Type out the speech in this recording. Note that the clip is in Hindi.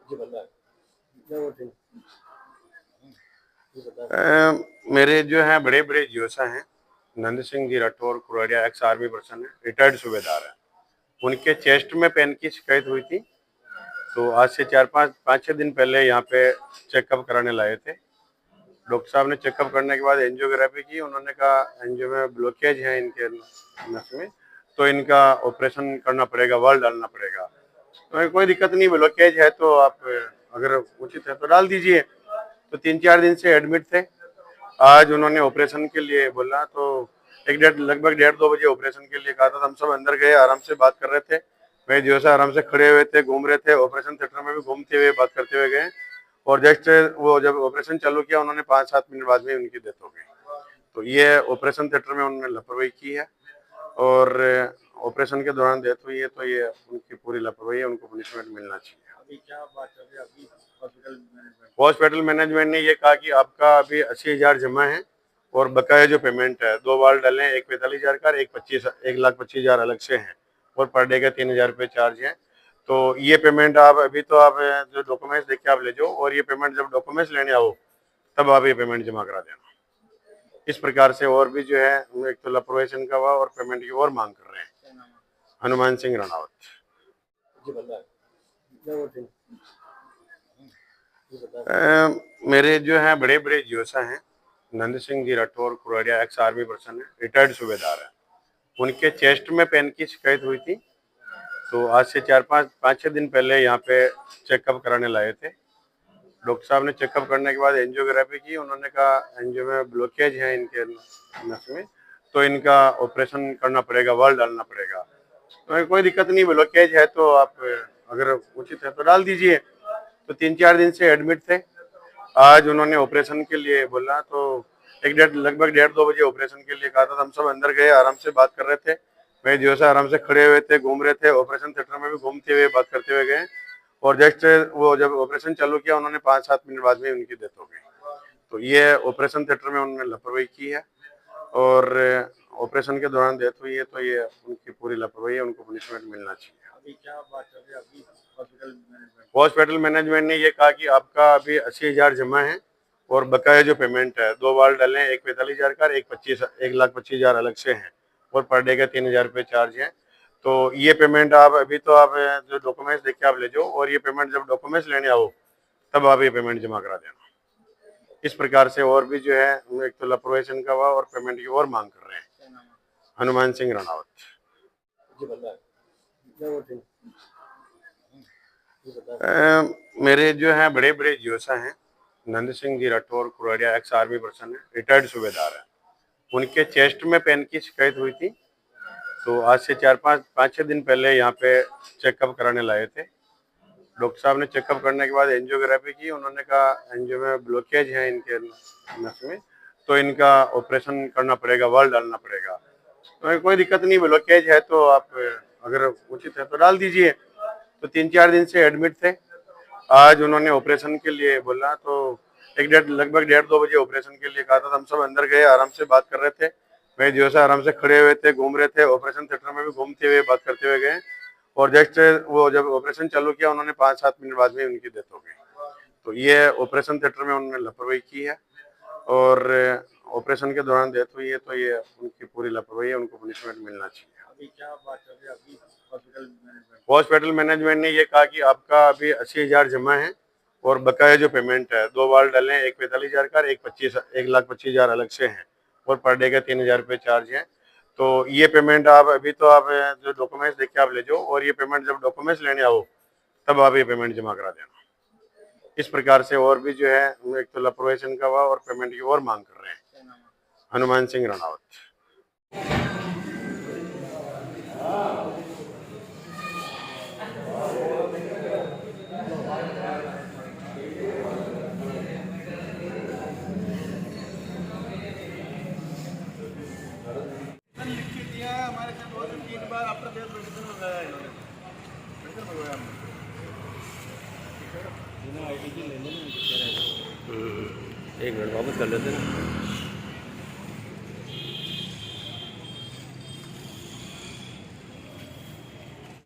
जी बताएं। क्या वो थी? जी बताएं। मेरे जो हैं बड़े बड़े जीओसा हैं, नंद Singh ji Rathore कुराड़िया ex army person है, रिटायर्ड सूबेदार है। उनके चेस्ट में पेन की शिकायत हुई थी, तो आज से 4-5-6 दिन पहले यहाँ पे चेकअप कराने लाए थे। डॉक्टर साहब ने चेकअप करने के बाद एंजियोग्राफी की। उन्होंने कहा एंजियो में ब्लॉकेज है इनके नस में, तो इनका ऑपरेशन करना पड़ेगा, वाल्व डालना पड़ेगा। तो कोई दिक्कत नहीं, ब्लॉकेज है तो आप अगर उचित है तो डाल दीजिए। तो 3-4 दिन से एडमिट थे। आज उन्होंने ऑपरेशन के लिए बोला, तो लगभग 1:30-2 बजे ऑपरेशन के लिए कहा था। हम सब अंदर गए, आराम से बात कर रहे थे। मैं जो है आराम से खड़े हुए थे, घूम रहे थे। ऑपरेशन थिएटर में भी घूमते हुए बात करते हुए गए, और जस्ट वो जब ऑपरेशन चालू किया, उन्होंने 5-7 मिनट बाद में उनकी डेथ हो गई। तो ये ऑपरेशन थिएटर में उन्होंने लापरवाही की है, और ऑपरेशन के दौरान डेथ हुई है, तो ये उनकी पूरी लापरवाही है, उनको पनिशमेंट मिलना चाहिए। अभी क्या बात चल रही है अभी हॉस्पिटल मैनेजमेंट? हॉस्पिटल मैनेजमेंट ने ये कहा कि आपका अभी 80,000 जमा है, और बकाया जो पेमेंट है, 2 बार डालें, एक 45,000 का, एक 1,25,000 अलग से है, और पर डे का 3,000 रुपये चार्ज है। तो ये पेमेंट आप अभी तो आप जो डॉक्यूमेंट्स देख के आप ले जाओ, और ये पेमेंट जब डॉक्यूमेंट्स लेने आओ तब आप ये पेमेंट जमा करा देना। इस प्रकार से और भी जो है, एक तो लापरवाही का हुआ, और पेमेंट की और मांग कर रहे हैं। क्या नाम है? हनुमान सिंह राणावत। जी बताएं। क्या वो थी? जी बताएं। मेरे जो हैं बड़े बड़े जीओसा हैं, नंद Singh ji Rathore कुराड़िया ex army person है, रिटायर्ड सूबेदार है। उनके चेस्ट में पेन की शिकायत हुई थी, तो आज से 4-5-6 दिन पहले यहाँ पे चेकअप कराने लाए थे। डॉक्टर साहब ने चेकअप करने के बाद एंजियोग्राफी की। उन्होंने कहा एंजियो में ब्लॉकेज है इनके नस में, तो इनका ऑपरेशन करना पड़ेगा, वाल्व डालना पड़ेगा। तो कोई दिक्कत नहीं, ब्लॉकेज है तो आप अगर उचित है तो डाल दीजिए। तो 3-4 दिन से एडमिट थे। आज उन्होंने ऑपरेशन के लिए बोला, तो लगभग 1:30-2 बजे ऑपरेशन के लिए कहा था। हम सब अंदर गए, आराम से बात कर रहे थे। मैं जो है आराम से खड़े हुए थे, घूम रहे थे। ऑपरेशन थिएटर में भी घूमते हुए बात करते हुए गए, और जस्ट वो जब ऑपरेशन चालू किया, उन्होंने 5-7 मिनट बाद में उनकी डेथ हो गई। तो ये ऑपरेशन थिएटर में उन्होंने लापरवाही की है, और ऑपरेशन के दौरान डेथ हुई है, तो ये उनकी पूरी लापरवाही है, उनको पनिशमेंट मिलना चाहिए। अभी क्या बात चल रही है अभी हॉस्पिटल मैनेजमेंट? हॉस्पिटल मैनेजमेंट ने ये कहा कि आपका अभी 80,000 जमा है, और बकाया जो पेमेंट है, 2 बार डालें, एक 45,000 का, एक 1,25,000 अलग से है, और पर डे का 3,000 रुपये चार्ज है। तो ये पेमेंट आप अभी तो आप जो डॉक्यूमेंट्स देख के आप ले जाओ, और ये पेमेंट जब डॉक्यूमेंट्स लेने आओ तब आप ये पेमेंट जमा करा देना। इस प्रकार से और भी जो है, एक तो लापरवाही का हुआ, और पेमेंट की और मांग कर रहे हैं। क्या नाम है? हनुमान सिंह राणावत। जी बताएं। क्या वो थी? जी बताएं। मेरे जो हैं बड़े बड़े जीओसा हैं, नंद Singh ji Rathore कुराड़िया ex army person है, रिटायर्ड सूबेदार है। उनके चेस्ट में पेन की शिकायत हुई थी, तो आज से 4-5-6 दिन पहले यहाँ पे चेकअप कराने लाए थे। डॉक्टर साहब ने चेकअप करने के बाद एंजियोग्राफी की। उन्होंने कहा एंजियो में ब्लॉकेज है इनके नस में, तो इनका ऑपरेशन करना पड़ेगा, वाल्व डालना पड़ेगा। तो कोई दिक्कत नहीं, ब्लॉकेज है तो आप अगर उचित है तो डाल दीजिए। तो 3-4 दिन से एडमिट थे। आज उन्होंने ऑपरेशन के लिए बोला, तो लगभग 1:30-2 बजे ऑपरेशन के लिए कहा था। हम सब अंदर गए, आराम से बात कर रहे थे। मैं जो है आराम से खड़े हुए थे, घूम रहे थे। ऑपरेशन थिएटर में भी घूमते हुए बात करते हुए गए, और जस्ट वो जब ऑपरेशन चालू किया, उन्होंने 5-7 मिनट बाद में उनकी डेथ हो गई। तो ये ऑपरेशन थिएटर में उन्होंने लापरवाही की है, और ऑपरेशन के दौरान डेथ हुई है, तो ये उनकी पूरी लापरवाही है, उनको पनिशमेंट मिलना चाहिए। अभी क्या बात चल रही है अभी हॉस्पिटल मैनेजमेंट? हॉस्पिटल मैनेजमेंट ने ये कहा कि आपका अभी 80,000 जमा है, और बकाया जो पेमेंट है, 2 बार डालें, एक 45,000 का, एक 1,25,000 अलग से है, और पर डे का 3,000 रुपये चार्ज है। तो ये पेमेंट आप अभी तो आप जो डॉक्यूमेंट्स देख के आप ले जाओ, और ये पेमेंट जब डॉक्यूमेंट्स लेने आओ तब आप ये पेमेंट जमा करा देना। इस प्रकार से और भी जो है, एक तो लापरवाही का हुआ, और पेमेंट की और मांग कर रहे हैं। क्या नाम है? हनुमान सिंह राणावत। लिख के दिया है हमारे से 2 से 3 बार आपका डेट मेडिकल मंगाया है इन्होंने। मेडिकल मंगवाया हमने। एक मिनट वापस कर लेते हैं।